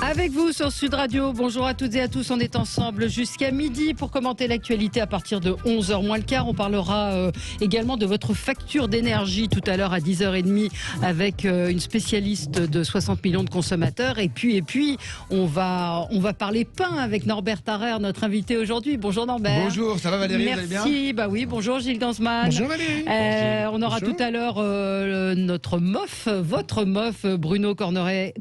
Avec vous sur Sud Radio, bonjour à toutes et à tous, on est ensemble jusqu'à midi pour commenter l'actualité à partir de 11h moins le quart. On parlera également de votre facture d'énergie tout à l'heure à 10h30 avec une spécialiste de 60 millions de consommateurs. Et puis on va parler pain avec Norbert Tarrer, notre invité aujourd'hui. Bonjour Norbert. Bonjour, ça va Valérie? Merci, vous allez bien? Bah oui, bonjour Gilles Gansman. Bonjour Valérie. On aura tout à l'heure votre MOF, Bruno Cormeret,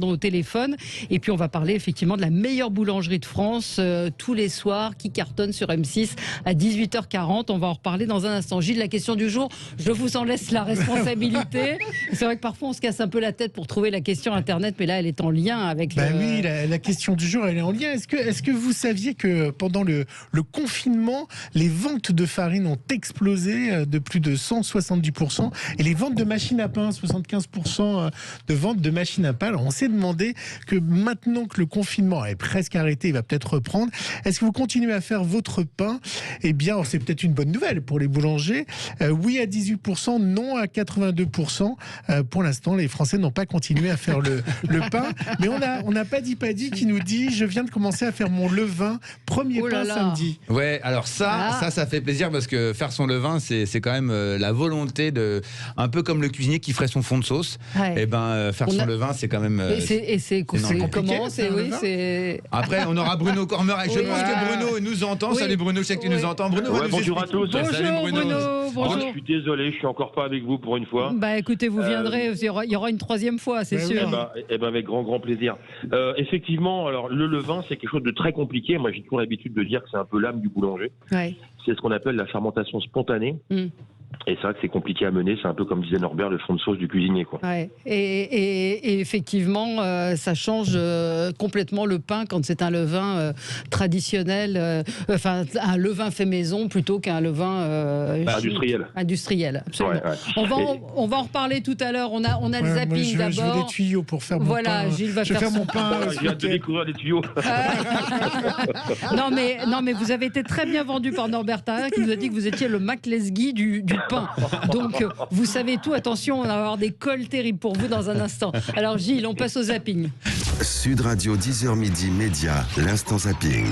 au téléphone. Et puis on va parler effectivement de la meilleure boulangerie de France tous les soirs qui cartonne sur M6 à 18h40. On va en reparler dans un instant. Gilles, la question du jour, je vous en laisse la responsabilité. C'est vrai que parfois on se casse un peu la tête pour trouver la question Internet, mais là elle est en lien avec... Oui, la question du jour elle est en lien. Est-ce que vous saviez que pendant le confinement, les ventes de farine ont explosé de plus de 170% et les ventes de machines à pain, 75% de ventes de machines à pain. Alors on s'est demandé que maintenant que le confinement est presque arrêté, il va peut-être reprendre. Est-ce que vous continuez à faire votre pain? Eh bien, c'est peut-être une bonne nouvelle pour les boulangers. Oui à 18%, non à 82%. Pour l'instant, les Français n'ont pas continué à faire le pain. Mais on n'a pas dit qui nous dit « Je viens de commencer à faire mon levain, premier pain samedi ». Ouais, alors ça fait plaisir parce que faire son levain, c'est quand même la volonté de... Un peu comme le cuisinier qui ferait son fond de sauce. Ouais. Et faire son levain, c'est quand même... Comment Après, on aura Bruno Cormeret. Je pense que Bruno nous entend. Oui. Salut Bruno, je sais que tu nous entends. Bruno, bonjour à tous. Bonjour Bruno. Bonjour. Je suis désolé, je suis encore pas avec vous pour une fois. Bah écoutez, vous viendrez, il y aura une troisième fois, c'est sûr. Avec grand plaisir. Effectivement, alors le levain, c'est quelque chose de très compliqué. Moi, j'ai toujours l'habitude de dire que c'est un peu l'âme du boulanger. Ouais. C'est ce qu'on appelle la fermentation spontanée. Et c'est vrai que c'est compliqué à mener, c'est un peu comme disait Norbert, le fond de sauce du cuisinier, quoi. Ouais. Et effectivement, ça change complètement le pain quand c'est un levain traditionnel, un levain fait maison plutôt qu'un levain industriel. Absolument. Ouais. On va en reparler tout à l'heure. On a le zapping d'abord. Je veux des tuyaux pour faire mon pain. Gilles va faire mon pain. J'ai hâte de découvrir les tuyaux. Non mais vous avez été très bien vendu par Norbert Tarrer qui nous a dit que vous étiez le Mac Lesguy du pain. Donc vous savez tout, attention, on va avoir des cols terribles pour vous dans un instant. Alors Gilles, on passe au zapping. Sud Radio 10h midi Média, l'instant zapping.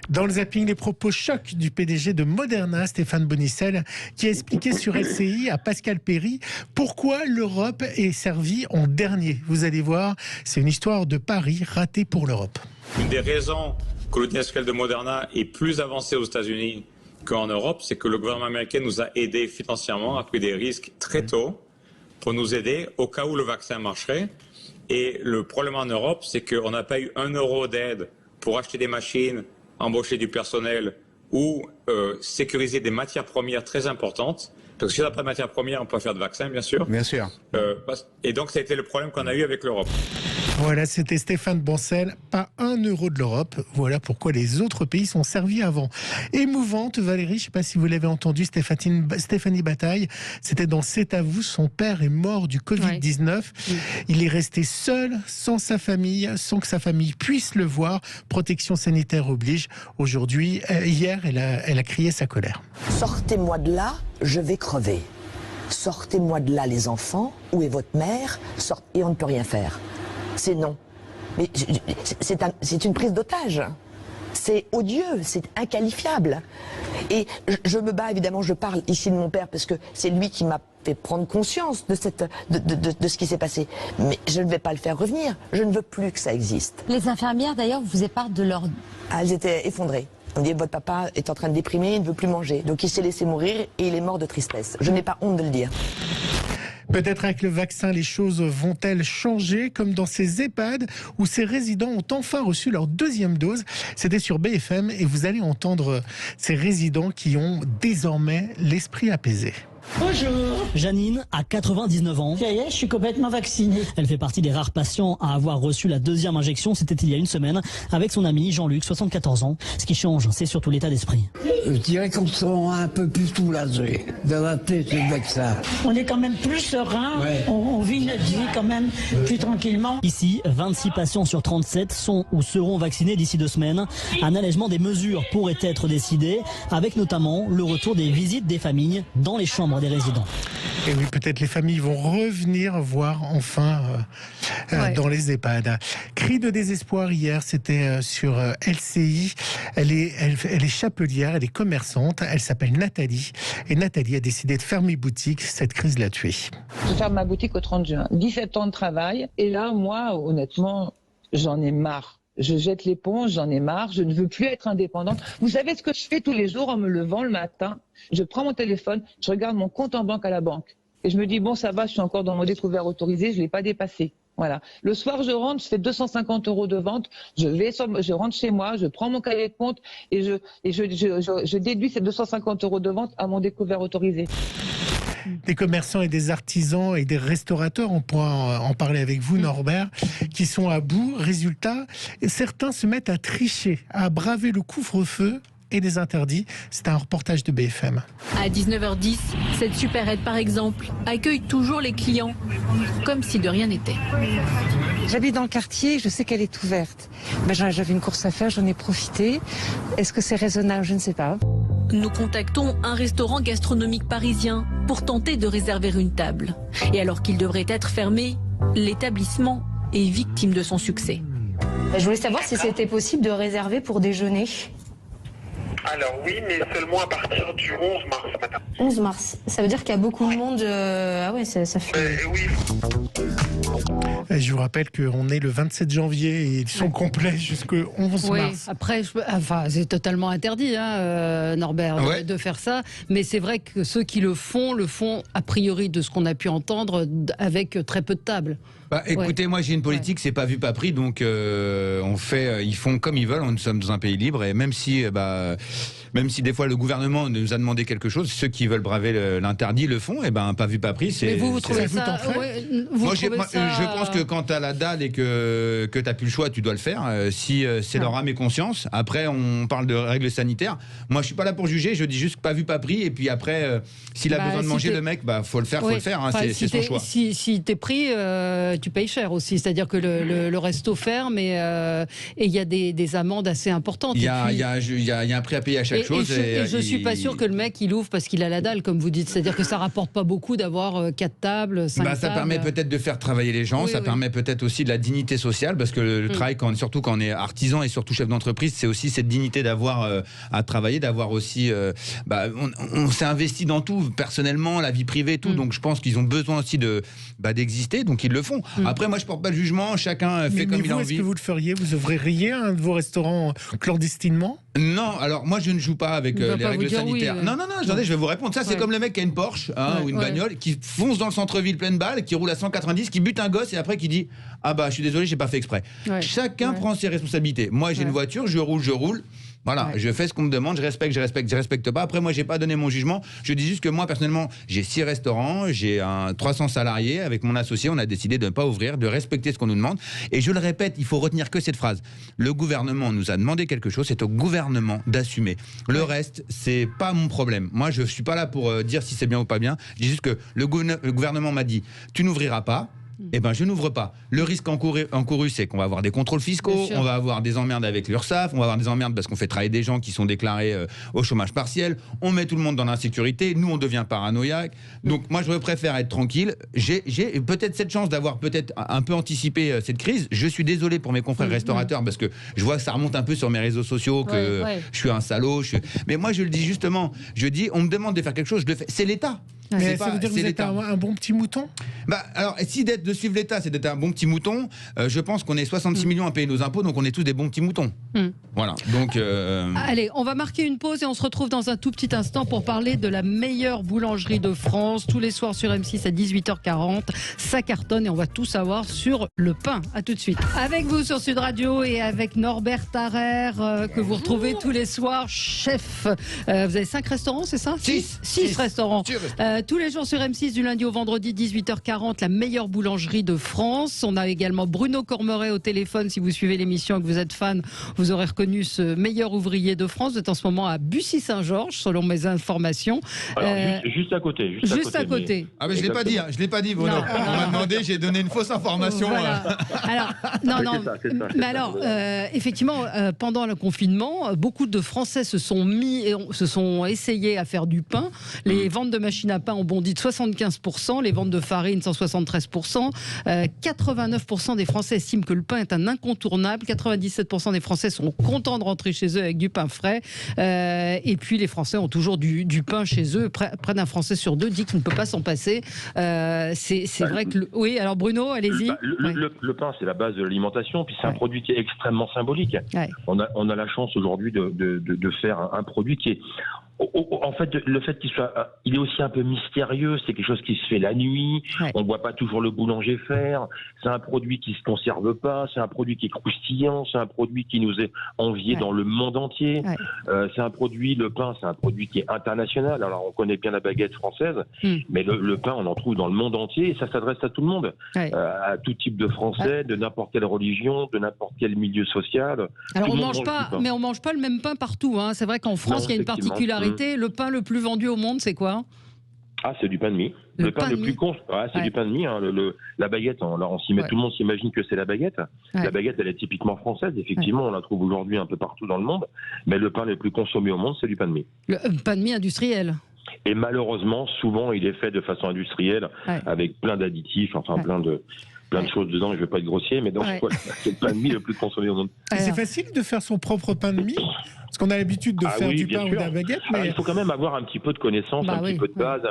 Dans le zapping, les propos chocs du PDG de Moderna, Stéphane Bonicel, qui a expliqué sur LCI à Pascal Perry pourquoi l'Europe est servie en dernier. Vous allez voir, c'est une histoire de pari raté pour l'Europe. Une des raisons que l'outil industriel de Moderna est plus avancé aux États-Unis qu'en Europe, c'est que le gouvernement américain nous a aidés financièrement, a pris des risques très tôt pour nous aider au cas où le vaccin marcherait. Et le problème en Europe, c'est qu'on n'a pas eu 1 euro d'aide pour acheter des machines, embaucher du personnel ou sécuriser des matières premières très importantes. Parce que si on n'a pas de matières premières, on peut pas faire de vaccin, bien sûr. Bien sûr. Et donc, ça a été le problème qu'on a eu avec l'Europe. Voilà, c'était Stéphane Bonicel, pas 1 euro de l'Europe. Voilà pourquoi les autres pays sont servis avant. Émouvante, Valérie, je ne sais pas si vous l'avez entendu, Stéphanie Bataille, c'était dans C'est à vous, son père est mort du Covid-19. Ouais. Il est resté seul, sans sa famille, sans que sa famille puisse le voir. Protection sanitaire oblige. Aujourd'hui, hier, elle a crié sa colère. Sortez-moi de là, je vais crever. Sortez-moi de là, les enfants. Où est votre mère? Et on ne peut rien faire. C'est non. Mais c'est une prise d'otage. C'est odieux, c'est inqualifiable. Et je me bats, évidemment, je parle ici de mon père parce que c'est lui qui m'a fait prendre conscience de ce qui s'est passé. Mais je ne vais pas le faire revenir. Je ne veux plus que ça existe. Les infirmières, d'ailleurs, vous faites part de leur... Elles étaient effondrées. On dit votre papa est en train de déprimer, il ne veut plus manger. Donc il s'est laissé mourir et il est mort de tristesse. Je n'ai pas honte de le dire. Peut-être avec le vaccin, les choses vont-elles changer, comme dans ces EHPAD où ces résidents ont enfin reçu leur 2e dose. C'était sur BFM et vous allez entendre ces résidents qui ont désormais l'esprit apaisé. Bonjour. Janine a 99 ans. Ça y est, je suis complètement vaccinée. Elle fait partie des rares patients à avoir reçu la 2e injection. C'était il y a une semaine avec son ami Jean-Luc, 74 ans. Ce qui change, c'est surtout l'état d'esprit. Je dirais qu'on se sent un peu plus soulagé dans la tête du vaccin. On est quand même plus serein. Ouais. On vit notre vie quand même plus tranquillement. Ici, 26 patients sur 37 sont ou seront vaccinés d'ici 2 semaines. Un allègement des mesures pourrait être décidé, avec notamment le retour des visites des familles dans les chambres des résidents. Et oui, peut-être les familles vont revenir voir enfin dans les EHPAD. Cri de désespoir hier, c'était sur LCI. Elle est chapelière, elle est commerçante, elle s'appelle Nathalie. Et Nathalie a décidé de fermer boutique. Cette crise l'a tuée. Je ferme ma boutique au 30 juin. 17 ans de travail. Et là, moi, honnêtement, j'en ai marre. Je jette l'éponge, j'en ai marre, je ne veux plus être indépendante. Vous savez ce que je fais tous les jours en me levant le matin? Je prends mon téléphone, je regarde mon compte en banque à la banque. Et je me dis, bon, ça va, je suis encore dans mon découvert autorisé, je ne l'ai pas dépassé. Voilà. Le soir, je rentre, je fais 250 € de vente, je rentre chez moi, je prends mon cahier de compte et je déduis ces 250 € de vente à mon découvert autorisé. Des commerçants et des artisans et des restaurateurs, on pourra en parler avec vous, Norbert, qui sont à bout. Résultat, certains se mettent à tricher, à braver le couvre-feu et les interdits. C'est un reportage de BFM. À 19h10, cette supérette, par exemple, accueille toujours les clients, comme si de rien n'était. J'habite dans le quartier, je sais qu'elle est ouverte. J'avais une course à faire, j'en ai profité. Est-ce que c'est raisonnable? Je ne sais pas. Nous contactons un restaurant gastronomique parisien pour tenter de réserver une table. Et alors qu'il devrait être fermé, l'établissement est victime de son succès. Je voulais savoir si c'était possible de réserver pour déjeuner. Alors oui, mais seulement à partir du 11 mars matin. 11 mars, ça veut dire qu'il y a beaucoup de monde. Ah ouais, ça fait... oui. Je vous rappelle qu'on est le 27 janvier et ils sont complets jusqu'au 11 mars. Après, c'est totalement interdit, Norbert, de faire ça. Mais c'est vrai que ceux qui le font a priori, de ce qu'on a pu entendre, avec très peu de tables. Écoutez, moi j'ai une politique, c'est pas vu pas pris, donc ils font comme ils veulent. Nous sommes dans un pays libre et même si des fois le gouvernement nous a demandé quelque chose, ceux qui veulent braver l'interdit le font. Et pas vu pas pris. Mais vous trouvez ça? Je pense que quand t'as la dalle et que t'as plus le choix, tu dois le faire. Si c'est leur âme et conscience. Après, on parle de règles sanitaires. Moi, je suis pas là pour juger. Je dis juste pas vu pas pris. Et puis après, s'il a besoin de manger le mec, faut le faire, faut le faire. C'est son choix. Si t'es pris, tu payes cher aussi. C'est-à-dire que le resto ferme et il y a des amendes assez importantes. Il y a un prix à payer à chaque chose. Et je suis pas sûr que le mec il ouvre parce qu'il a la dalle, comme vous dites. C'est-à-dire que ça rapporte pas beaucoup d'avoir 4 tables, 5 tables. Ça permet peut-être de faire travailler les gens. Ça permet peut-être aussi de la dignité sociale, parce que le travail, surtout quand on est artisan et surtout chef d'entreprise, c'est aussi cette dignité d'avoir à travailler, d'avoir aussi. On s'est investi dans tout, personnellement, la vie privée, tout. Donc je pense qu'ils ont besoin aussi d'exister, donc ils le font. Après, moi, je porte pas le jugement. Chacun fait comme il a envie. Est-ce que vous le feriez? Vous ouvririez un de vos restaurants clandestinement? Non, alors moi je ne joue pas avec les règles sanitaires. Non, attendez, je vais vous répondre. Ça, c'est comme le mec qui a une Porsche ou une bagnole, qui fonce dans le centre-ville pleine balle, qui roule à 190, qui bute un gosse et après qui dit je suis désolé, j'ai pas fait exprès. Chacun prend ses responsabilités. Moi, j'ai une voiture, je roule. Voilà, je fais ce qu'on me demande, je respecte pas. Après, moi, j'ai pas donné mon jugement. Je dis juste que moi, personnellement, j'ai 6 restaurants, j'ai 300 salariés. Avec mon associé, on a décidé de ne pas ouvrir, de respecter ce qu'on nous demande. Et je le répète, il faut retenir que cette phrase. Le gouvernement nous a demandé quelque chose, c'est au gouvernement d'assumer. Le reste, c'est pas mon problème. Moi, je suis pas là pour dire si c'est bien ou pas bien. Je dis juste que le gouvernement m'a dit, tu n'ouvriras pas. Je n'ouvre pas. Le risque encouru, c'est qu'on va avoir des contrôles fiscaux, on va avoir des emmerdes avec l'URSSAF, on va avoir des emmerdes parce qu'on fait travailler des gens qui sont déclarés au chômage partiel, on met tout le monde dans l'insécurité, nous on devient paranoïaque. Donc moi je préfère être tranquille. J'ai peut-être cette chance d'avoir peut-être un peu anticipé cette crise. Je suis désolé pour mes confrères restaurateurs parce que je vois que ça remonte un peu sur mes réseaux sociaux, que je suis un salaud. Mais moi je le dis justement, on me demande de faire quelque chose, je le fais. C'est l'État. Mais ça veut dire que vous êtes un bon petit mouton? Alors, si de suivre l'État, c'est d'être un bon petit mouton, je pense qu'on est 66 millions à payer nos impôts, donc on est tous des bons petits moutons. Voilà. Donc, allez, on va marquer une pause et on se retrouve dans un tout petit instant pour parler de la meilleure boulangerie de France. Tous les soirs sur M6 à 18h40. Ça cartonne et on va tout savoir sur le pain. À tout de suite. Avec vous sur Sud Radio et avec Norbert Tarrer, que vous retrouvez tous les soirs, chef. Vous avez 5 restaurants, c'est ça? 6 restaurants. Tous les jours sur M6 du lundi au vendredi 18h40, la meilleure boulangerie de France. On a également Bruno Cormeret au téléphone. Si vous suivez l'émission et que vous êtes fan, vous aurez reconnu ce meilleur ouvrier de France. Vous êtes en ce moment à Bussy-Saint-Georges, selon mes informations. Alors, juste à côté. Juste à côté. Mais je l'ai pas dit, Bruno. On m'a demandé, j'ai donné une fausse information. Voilà. Alors, mais alors, effectivement, pendant le confinement, beaucoup de Français se sont essayés à faire du pain. Les ventes de machines à pain pain ont bondi de 75%, les ventes de farine 173%. 89% des Français estiment que le pain est un incontournable. 97% des Français sont contents de rentrer chez eux avec du pain frais. Et puis les Français ont toujours du pain chez eux. Près d'un Français sur deux dit qu'il ne peut pas s'en passer. C'est vrai que... Oui, alors Bruno, allez-y. Le pain, c'est la base de l'alimentation, puis c'est un produit qui est extrêmement symbolique. Ouais. On a la chance aujourd'hui de faire un produit qui est... En fait, le fait il est aussi un peu mystérieux. C'est quelque chose qui se fait la nuit. Ouais. On ne voit pas toujours le boulanger faire. C'est un produit qui se conserve pas. C'est un produit qui est croustillant. C'est un produit qui nous est envié dans le monde entier. Ouais. C'est un produit, le pain, c'est un produit qui est international. Alors, on connaît bien la baguette française, mais le pain, on en trouve dans le monde entier et ça s'adresse à tout le monde, à tout type de Français, de n'importe quelle religion, de n'importe quel milieu social. Alors, on mange pas le même pain partout. Hein. C'est vrai qu'en France, il y a une particularité. Le pain le plus vendu au monde, c'est quoi ? Ah, c'est du pain de mie. Le pain le plus c'est du pain de mie. Hein. La baguette, tout le monde s'imagine que c'est la baguette. Ouais. La baguette, elle est typiquement française. Effectivement, on la trouve aujourd'hui un peu partout dans le monde. Mais le pain le plus consommé au monde, c'est du pain de mie. Le pain de mie industriel. Et malheureusement, souvent, il est fait de façon industrielle, avec plein d'additifs, plein de choses dedans. Je ne vais pas être grossier, mais donc voilà, c'est le pain de mie le plus consommé au monde. C'est facile de faire son propre pain de mie ? Parce qu'on a l'habitude de faire du pain ou de la baguette. Mais... il faut quand même avoir un petit peu de connaissances, petit peu de base,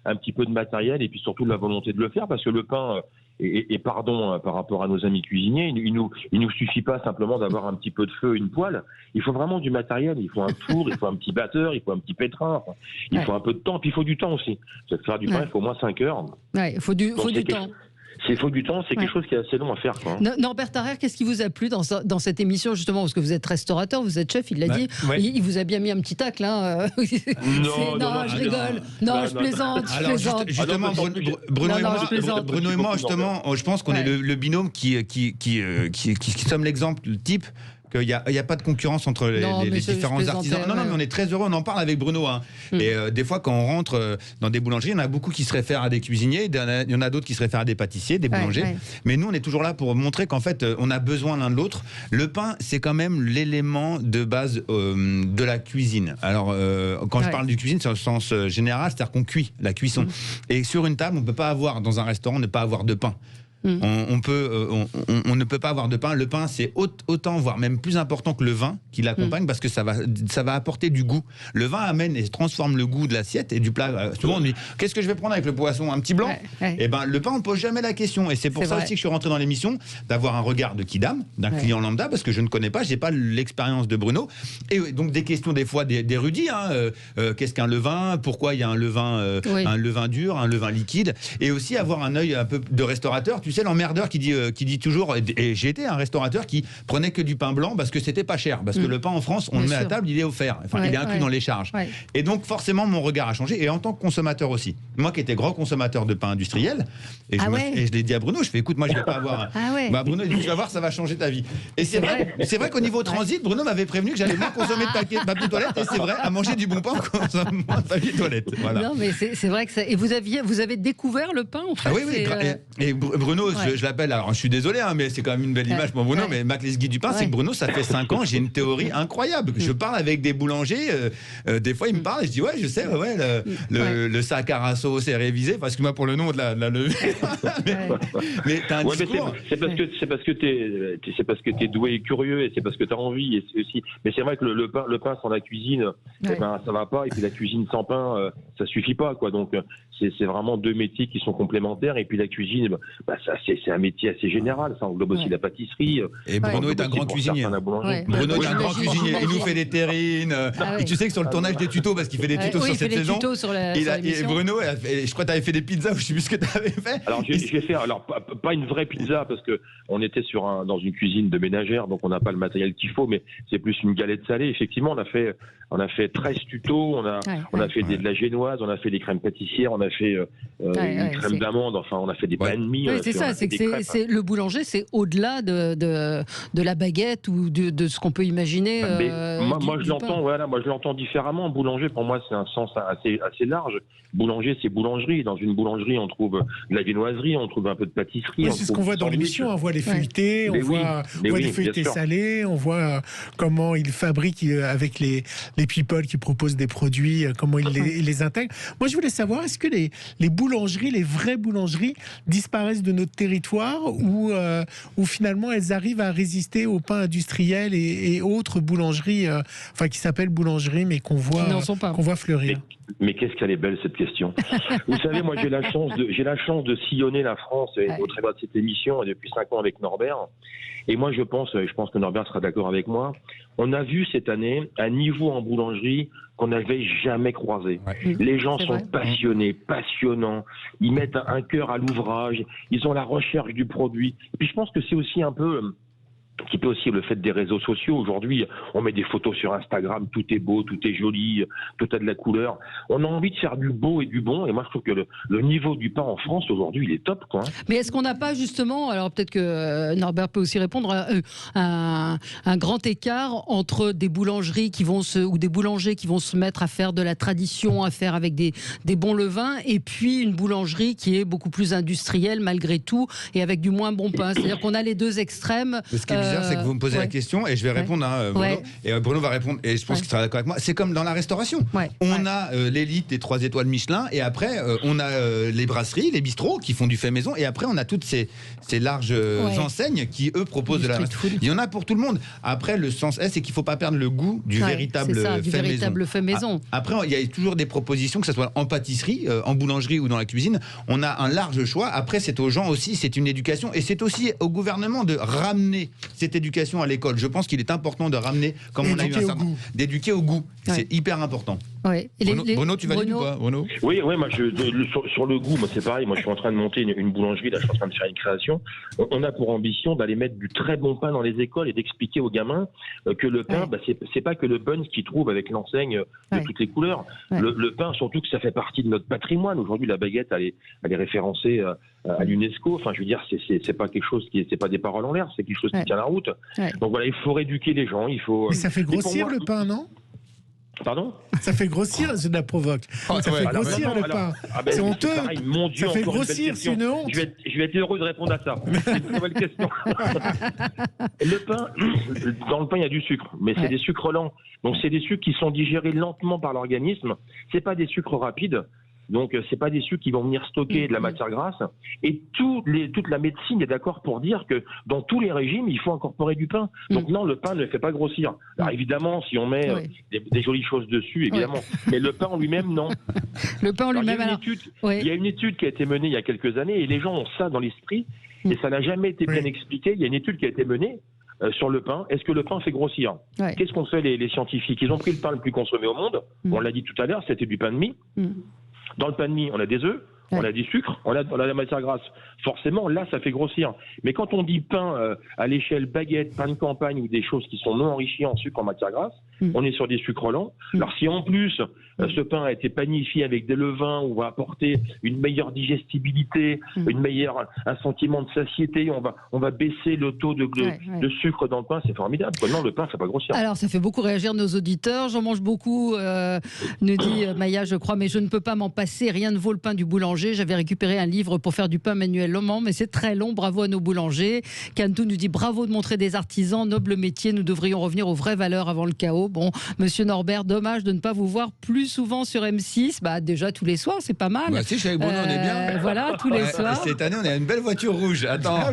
un petit peu de matériel et puis surtout de la volonté de le faire parce que le pain, pardon par rapport à nos amis cuisiniers, il nous suffit pas simplement d'avoir un petit peu de feu, une poêle. Il faut vraiment du matériel. Il faut un four, il faut un petit batteur, il faut un petit pétrin. Il faut un peu de temps. Puis il faut du temps aussi. Faire du pain, il faut au moins 5 heures. Il faut du temps. S'il faut du temps, c'est quelque chose qui est assez long à faire. Norbert Tarrer, qu'est-ce qui vous a plu dans cette émission, justement, parce que vous êtes restaurateur, vous êtes chef, il l'a dit. Ouais. Il vous a bien mis un petit tacle. Hein. Non, je rigole. Non, je plaisante. Justement, Bruno et moi, justement, je pense qu'on est le binôme qui sommes l'exemple, le type. Il n'y a pas de concurrence entre les différents artisans. Non, mais on est très heureux, on en parle avec Bruno. Hein. Et des fois, quand on rentre dans des boulangeries, il y en a beaucoup qui se réfèrent à des cuisiniers, il y en a d'autres qui se réfèrent à des pâtissiers, des boulangers. Mais nous, on est toujours là pour montrer qu'en fait, on a besoin l'un de l'autre. Le pain, c'est quand même l'élément de base de la cuisine. Alors, quand je parle de cuisine, c'est au sens général, c'est-à-dire qu'on cuit, la cuisson. Et sur une table, on ne peut pas avoir, dans un restaurant, ne pas avoir de pain. On ne peut pas avoir de pain. Le pain, c'est autant, voire même plus important que le vin qui l'accompagne parce que ça va apporter du goût. Le vin amène et transforme le goût de l'assiette et du plat. Souvent, on dit qu'est-ce que je vais prendre avec le poisson ? Un petit blanc ? Et ben, le pain, on ne pose jamais la question. Et c'est pour ça aussi que je suis rentré dans l'émission, d'avoir un regard de kidam, d'un client lambda, parce que je ne connais pas, je n'ai pas l'expérience de Bruno. Et donc, des questions, des fois, d'érudits. Qu'est-ce qu'un levain ? Pourquoi il y a un levain dur, un levain liquide ? Et aussi avoir un œil un peu de restaurateur. Tu sais, l'emmerdeur qui dit toujours, et j'ai été un restaurateur qui prenait que du pain blanc parce que c'était pas cher, parce que le pain en France, on le met à table, il est offert, il est inclus dans les charges. Et donc forcément mon regard a changé, et en tant que consommateur aussi. Moi qui étais grand consommateur de pain industriel, et je l'ai dit à Bruno, je fais écoute, moi je vais pas avoir. Bruno il dit tu vas voir, ça va changer ta vie. Et c'est vrai qu'au niveau transit, Bruno m'avait prévenu que j'allais moins consommer de papier toilette, et c'est vrai, à manger du bon pain, on consomme moins de papier toilette. Voilà. Non mais c'est vrai que ça. Et vous avez découvert le pain en fait. Et Bruno, je l'appelle, alors je suis désolé, mais c'est quand même une belle image pour Bruno, mais Mac les Guides du pain, c'est que Bruno, ça fait 5 ans, j'ai une théorie incroyable. Je parle avec des boulangers, des fois ils me parlent et je dis je sais, le Sacarasso c'est révisé, parce que moi pour le nom de la levée. mais t'as un discours. C'est parce que t'es doué et curieux, et c'est parce que t'as envie, et aussi. Mais c'est vrai que le pain sans la cuisine, ça va pas, et puis la cuisine sans pain, ça suffit pas, quoi. Donc c'est vraiment deux métiers qui sont complémentaires, et puis la cuisine, c'est un métier assez général, ça englobe aussi la pâtisserie. Et Bruno est un grand cuisinier. Bruno est un grand cuisinier, il nous fait des terrines. Et tu sais que sur le tournage des tutos, parce qu'il fait des tutos sur cette saison, et Bruno, je crois que tu avais fait des pizzas, je sais plus ce que tu avais fait. Alors je vais faire, pas une vraie pizza, parce que on était dans une cuisine de ménagère, donc on n'a pas le matériel qu'il faut, mais c'est plus une galette salée. Effectivement, on a fait 13 tutos, on a fait de la génoise, on a fait des crèmes pâtissières, on a fait une crème d'amande, on a fait des pains de mie. C'est ça, c'est que le boulanger, c'est au-delà de la baguette ou de ce qu'on peut imaginer. Moi, je l'entends différemment. Boulanger, pour moi, c'est un sens assez large. Boulanger, c'est boulangerie. Dans une boulangerie, on trouve de la viennoiserie, on trouve un peu de pâtisserie. C'est ce qu'on voit dans l'émission. On voit les feuilletés, on voit les feuilletés salés, on voit comment ils fabriquent avec les people qui proposent des produits, comment ils les intègrent. Moi, je voulais savoir, est-ce que les boulangeries, les vraies boulangeries, disparaissent de notre territoire ou finalement elles arrivent à résister au pain industriel et autres boulangeries, qui s'appellent boulangeries, mais qu'on voit fleurir. Mais qu'est-ce qu'elle est belle cette question. Vous savez, moi j'ai la chance de sillonner la France au travers de cette émission et depuis 5 ans avec Norbert. Et moi je pense que Norbert sera d'accord avec moi. On a vu cette année un niveau en boulangerie qu'on n'avait jamais croisé. Les gens sont passionnés, passionnants. Ils mettent un cœur à l'ouvrage. Ils ont la recherche du produit. Et puis je pense que c'est aussi un peu aussi le fait des réseaux sociaux. Aujourd'hui, on met des photos sur Instagram, tout est beau, tout est joli, tout a de la couleur. On a envie de faire du beau et du bon, et moi je trouve que le niveau du pain en France aujourd'hui, il est top, quoi. Mais est-ce qu'on n'a pas justement, alors peut-être que Norbert peut aussi répondre, un grand écart entre des boulangeries ou des boulangers qui vont se mettre à faire de la tradition, à faire avec des bons levains, et puis une boulangerie qui est beaucoup plus industrielle malgré tout, et avec du moins bon pain. C'est-à-dire qu'on a les deux extrêmes. C'est que vous me posez la question et je vais répondre à Bruno. Et Bruno va répondre, et je pense qu'il sera d'accord avec moi. C'est comme dans la restauration. On a l'élite des 3 étoiles Michelin, et après on a les brasseries, les bistrots qui font du fait maison, et après on a toutes ces larges enseignes qui eux proposent de la restauration. Il y en a pour tout le monde. Après, le sens c'est qu'il ne faut pas perdre le goût du véritable fait maison. Après, il y a toujours des propositions, que ce soit en pâtisserie, en boulangerie ou dans la cuisine. On a un large choix. Après, c'est aux gens aussi, c'est une éducation, et c'est aussi au gouvernement de ramener cette éducation à l'école. Je pense qu'il est important de ramener, comme on a eu un certain, d'éduquer au goût. C'est hyper important. Bruno, tu valides ou pas, Bruno ? Oui, moi, sur le goût, moi c'est pareil. Moi, je suis en train de monter une boulangerie. Là, je suis en train de faire une création. On a pour ambition d'aller mettre du très bon pain dans les écoles et d'expliquer aux gamins que le pain, c'est pas que le Bunz qu'ils trouvent avec l'enseigne de toutes les couleurs. Le pain, surtout que ça fait partie de notre patrimoine. Aujourd'hui, la baguette, elle est référencée à l'UNESCO. Enfin, je veux dire, c'est pas quelque chose c'est pas des paroles en l'air. C'est quelque chose qui tient la route. Donc voilà, il faut rééduquer les gens. Mais ça fait grossir le pain, non ? Pardon ? Ça fait grossir, je la provoque. Ça fait grossir le pain. C'est honteux. Pareil, mon Dieu, ça fait grossir, c'est une honte. Je vais être heureux de répondre à ça. C'est une nouvelle question. Le pain, dans le pain, il y a du sucre, mais c'est des sucres lents. Donc c'est des sucres qui sont digérés lentement par l'organisme. C'est pas des sucres rapides. Donc, c'est pas des sucres qui vont venir stocker de la matière grasse. Et toute la médecine est d'accord pour dire que dans tous les régimes, il faut incorporer du pain. Donc non, le pain ne fait pas grossir. Alors évidemment, si on met des jolies choses dessus, évidemment. Mais le pain en lui-même, non. Le pain en lui-même, il y a une étude qui a été menée il y a quelques années, et les gens ont ça dans l'esprit, et ça n'a jamais été bien expliqué. Il y a une étude qui a été menée sur le pain. Est-ce que le pain fait grossir ? Qu'est-ce qu'ont fait les scientifiques ? Ils ont pris le pain le plus consommé au monde. On l'a dit tout à l'heure, c'était du pain de mie. Dans le pain de mie, on a des œufs, on a du sucre, on a la matière grasse. Forcément, là, ça fait grossir. Mais quand on dit pain à l'échelle baguette, pain de campagne ou des choses qui sont non enrichies en sucre, en matière grasse, on est sur des sucres lents. Alors si en plus, ce pain a été panifié avec des levains, on va apporter une meilleure digestibilité, un sentiment de satiété, on va baisser le taux de sucre dans le pain, c'est formidable. Non, le pain, ça ne fait pas grossir. Alors, ça fait beaucoup réagir nos auditeurs. J'en mange beaucoup, nous dit Maya, je crois, mais je ne peux pas m'en passer. Rien ne vaut le pain du boulanger. J'avais récupéré un livre pour faire du pain manuellement, mais c'est très long. Bravo à nos boulangers. Cantou nous dit bravo de montrer des artisans, noble métier. Nous devrions revenir aux vraies valeurs avant le chaos. Bon, monsieur Norbert, dommage de ne pas vous voir plus souvent sur M6. Déjà tous les soirs, c'est pas mal. Si, je suis avec Bruno, on est bien. Voilà, tous les soirs. Cette année, on a une belle voiture rouge. Attends.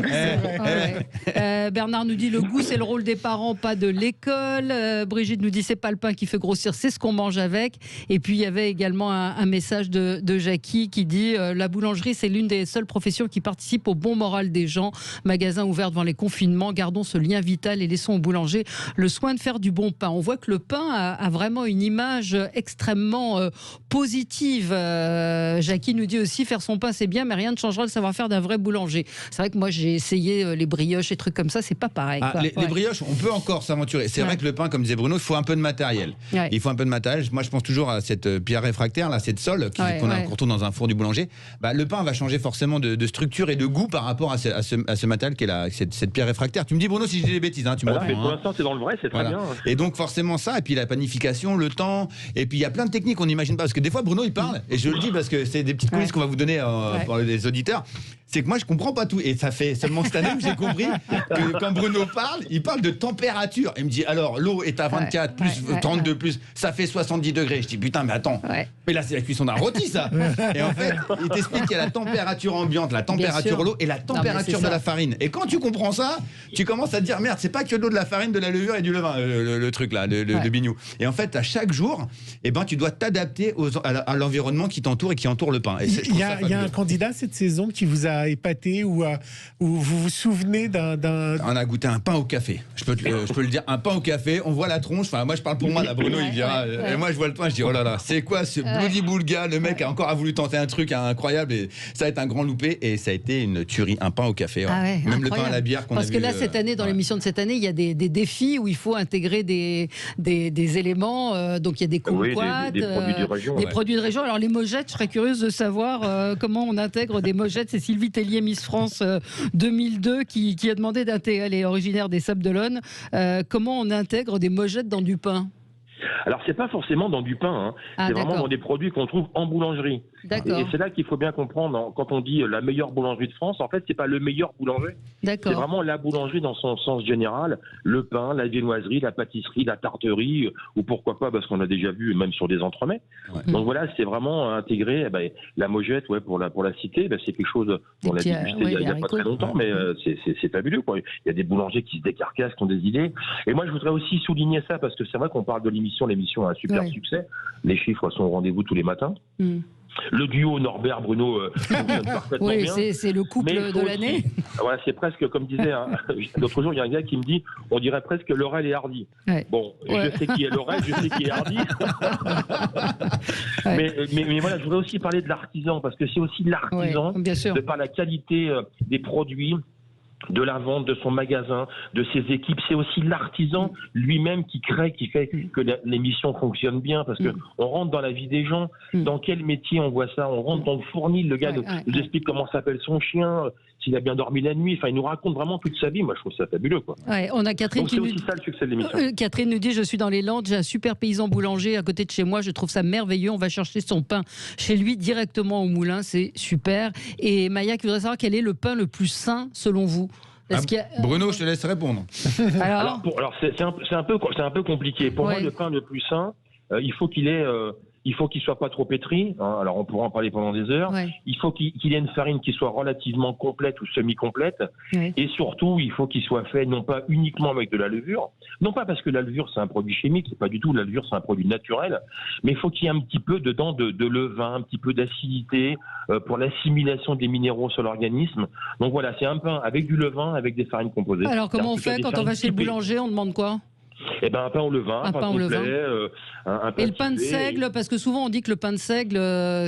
Bernard nous dit le goût, c'est le rôle des parents, pas de l'école. Brigitte nous dit c'est pas le pain qui fait grossir, c'est ce qu'on mange avec. Et puis il y avait également un message de Jackie qui dit la boulangerie, c'est l'une des seules professions qui participe au bon moral des gens. Magasin ouvert devant les confinements, gardons ce lien vital et laissons au boulanger le soin de faire du bon pain. On voit que le pain a vraiment une image extrêmement positive. Jackie nous dit aussi faire son pain c'est bien, mais rien ne changera le savoir-faire d'un vrai boulanger. C'est vrai que moi j'ai essayé les brioches et trucs comme ça, c'est pas pareil. Les brioches, on peut encore s'aventurer. C'est vrai que le pain, comme disait Bruno, il faut un peu de matériel. Il faut un peu de matériel. Moi je pense toujours à cette pierre réfractaire, là, cette sole qu'on retrouve dans un four du boulanger. changer, le pain va changer forcément de structure et de goût par rapport à ce matériel qui est cette pierre réfractaire. Tu me dis, Bruno, si je dis des bêtises, tu me mais pour l'instant, c'est dans le vrai, c'est très bien. Et donc forcément ça, et puis la panification, le temps, et puis il y a plein de techniques qu'on n'imagine pas, parce que des fois Bruno il parle, et je le dis parce que c'est des petites coulisses qu'on va vous donner pour les auditeurs, c'est que moi je comprends pas tout, et ça fait seulement cette année que j'ai compris que quand Bruno parle, il parle de température, il me dit alors l'eau est à 24 plus 32 plus, ça fait 70 degrés, je dis putain mais attends, mais là c'est la cuisson d'un rôti ça. Et en fait il t'explique qu'il y a la température ambiante, la température de l'eau et la température de la farine, et quand tu comprends ça, tu commences à te dire merde, c'est pas que de l'eau, de la farine, de la levure et du levain, le truc là, le bignou. Et en fait à chaque jour, tu dois t'adapter à l'environnement qui t'entoure et qui entoure le pain. Il y a un candidat cette saison qui vous a épaté ou vous vous souvenez d'un... On a goûté un pain au café. Je peux le dire, un pain au café, on voit la tronche, enfin moi je parle pour moi, là Bruno il dira, et moi je vois le pain, je dis oh là là, c'est quoi ce bloody boulga, le mec a encore voulu tenter un truc incroyable, et ça va être un grand loupé, et ça a été une tuerie, un pain au café. Même incroyable. Le pain à la bière qu'on a vu. Parce que là cette année, dans l'émission de cette année, il y a des défis où il faut intégrer des éléments, donc il y a des kumquats, des produits de région. Des produits de région. Alors les mojettes, je serais curieuse de savoir comment on intègre des mojettes. C'est Sylvie Tellier, Miss France 2002, qui a demandé d'intégrer, elle est originaire des Sables-d'Olonne, comment on intègre des mojettes dans du pain. Alors, c'est pas forcément dans du pain, c'est vraiment dans des produits qu'on trouve en boulangerie. Et c'est là qu'il faut bien comprendre, quand on dit la meilleure boulangerie de France, en fait, c'est pas le meilleur boulanger. C'est vraiment la boulangerie dans son sens général, le pain, la viennoiserie, la pâtisserie, la tarterie, ou pourquoi pas, parce qu'on a déjà vu même sur des entremets. Donc voilà, c'est vraiment intégrer la mojette, pour la citer, c'est quelque chose qu'on a dégusté il y a pas très longtemps, mais c'est fabuleux, quoi. Il y a des boulangers qui se décarcassent, qui ont des idées. Et moi, je voudrais aussi souligner ça, parce que c'est vrai qu'on parle de l'émission a un super succès. Les chiffres sont au rendez-vous tous les matins. Le duo Norbert-Bruno fonctionne parfaitement bien. Oui, c'est le couple de l'année. Voilà, c'est presque, comme disait l'autre jour, il y a un gars qui me dit, on dirait presque Laurel et Hardy. Bon, je sais qui est Laurel, je sais qui est Hardy. mais voilà, je voudrais aussi parler de l'artisan, parce que c'est aussi l'artisan, de par la qualité des produits, de la vente, de son magasin, de ses équipes. C'est aussi l'artisan lui-même qui crée, qui fait que l'émission fonctionne bien, parce que on rentre dans la vie des gens. Dans quel métier on voit ça? On rentre dans le fournil, le gars nous explique comment s'appelle son chien, s'il a bien dormi la nuit. Enfin, il nous raconte vraiment toute sa vie. Moi, je trouve ça fabuleux, quoi. On a Catherine. Donc, c'est aussi ça le succès de l'émission. Catherine nous dit, je suis dans les Landes, j'ai un super paysan boulanger à côté de chez moi, je trouve ça merveilleux. On va chercher son pain chez lui directement au moulin, c'est super. Et Maya qui voudrait savoir quel est le pain le plus sain selon vous? Bruno, je te laisse répondre. Alors c'est un peu compliqué. Pour moi, le pain le plus sain, il faut qu'il soit pas trop pétri. Alors on pourra en parler pendant des heures. Il faut qu'il ait une farine qui soit relativement complète ou semi-complète. Et surtout, il faut qu'il soit fait non pas uniquement avec de la levure, non pas parce que la levure c'est un produit chimique, c'est pas du tout. La levure c'est un produit naturel, mais il faut qu'il y ait un petit peu dedans de levain, un petit peu d'acidité pour l'assimilation des minéraux sur l'organisme. Donc voilà, c'est un pain avec du levain, avec des farines composées. Alors comment on fait quand on va chez le boulanger? On demande quoi? Eh ben, un pain au levain, un pain complet, un pain et le pain de seigle, parce que souvent on dit que le pain de seigle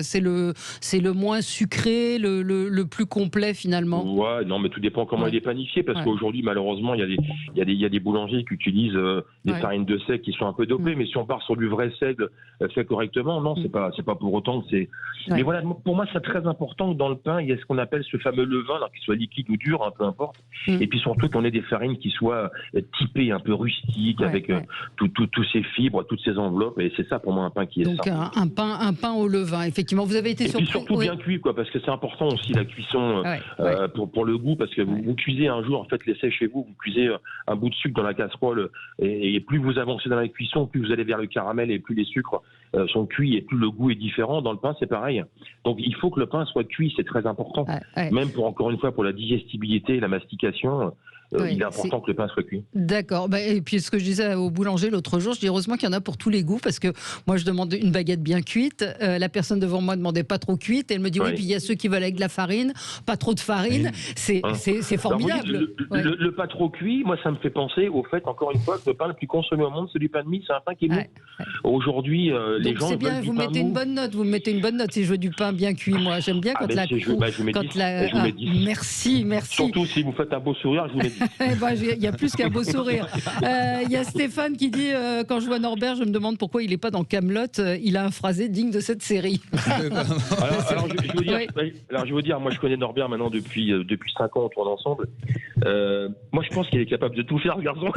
c'est le moins sucré, le plus complet finalement. Ouais, non, mais tout dépend comment il est panifié, parce qu'aujourd'hui malheureusement il y a des boulangers qui utilisent des farines de seigle qui sont un peu dopées, mais si on part sur du vrai seigle fait correctement, non, c'est pas pour autant que c'est. Mais voilà, pour moi c'est très important que dans le pain il y ait ce qu'on appelle ce fameux levain, qu'il soit liquide ou dur, peu importe, et puis surtout qu'on ait des farines qui soient typées, un peu rustiques, avec tous ces fibres, toutes ces enveloppes, et c'est ça pour moi un pain qui est sain. Donc un pain au levain, effectivement. Vous avez été surpris. Et puis surtout bien cuit, quoi, parce que c'est important aussi la cuisson pour le goût, parce que vous cuisez un jour, en fait, l'essai chez vous cuisez un bout de sucre dans la casserole, et plus vous avancez dans la cuisson, plus vous allez vers le caramel, et plus les sucres sont cuits, et plus le goût est différent. Dans le pain, c'est pareil. Donc il faut que le pain soit cuit, c'est très important. Même encore une fois, pour la digestibilité, la mastication. Il est important que le pain soit cuit. D'accord. Et puis ce que je disais au boulanger l'autre jour, je dis heureusement qu'il y en a pour tous les goûts, parce que moi je demande une baguette bien cuite, la personne devant moi demandait pas trop cuite, et elle me dit oui, puis il y a ceux qui veulent avec de la farine, pas trop de farine, c'est formidable. Le pas trop cuit, moi ça me fait penser au fait, encore une fois, que le pain le plus consommé au monde, c'est du pain de mie, c'est un pain qui est mou. Aujourd'hui, les gens c'est bien, vous mettez une bonne note, si je veux du pain bien cuit, moi j'aime bien quand merci. Merci. Surtout si vous faites un beau sourire, je vous mets 10. Il y a plus qu'un beau sourire. Il y a Stéphane qui dit quand je vois Norbert, je me demande pourquoi il n'est pas dans Kaamelott. Il a un phrasé digne de cette série. alors, je veux dire, moi je connais Norbert maintenant depuis 5 ans, on tourne ensemble. Moi je pense qu'il est capable de tout faire, ce garçon.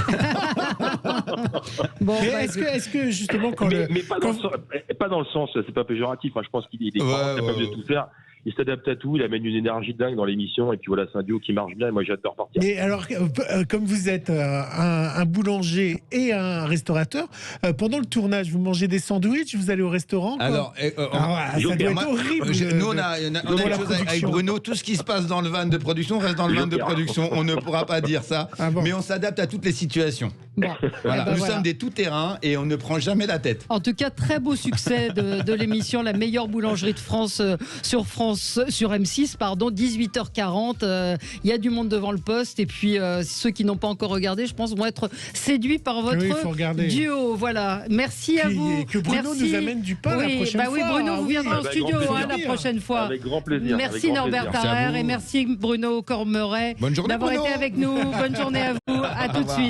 Est-ce que justement pas dans le sens, c'est pas péjoratif. Je pense qu'il est capable de tout faire. Il s'adapte à tout, il amène une énergie dingue dans l'émission, et puis voilà, c'est un duo qui marche bien, et moi j'adore partir. Mais alors, comme vous êtes un boulanger et un restaurateur, pendant le tournage, vous mangez des sandwichs, vous allez au restaurant, quoi? Alors, ça doit être horrible. Nous, on a une chose avec Bruno, tout ce qui se passe dans le van de production reste dans le van de production, on ne pourra pas dire ça, mais on s'adapte à toutes les situations. Bon. Voilà. Nous sommes des tout-terrains et on ne prend jamais la tête. En tout cas, très beau succès de l'émission La meilleure boulangerie de France sur M6, 18h40. Il y a du monde devant le poste, et puis ceux qui n'ont pas encore regardé, je pense, vont être séduits par votre duo. Voilà. Merci à vous. Et que Bruno nous amène du pain la prochaine fois. Oui, Bruno, vous viendrez en studio la prochaine fois. Avec grand plaisir. Merci Norbert Tarrer et merci Bruno Cormeret d'avoir été avec nous. Bonne journée à vous. À tout de suite.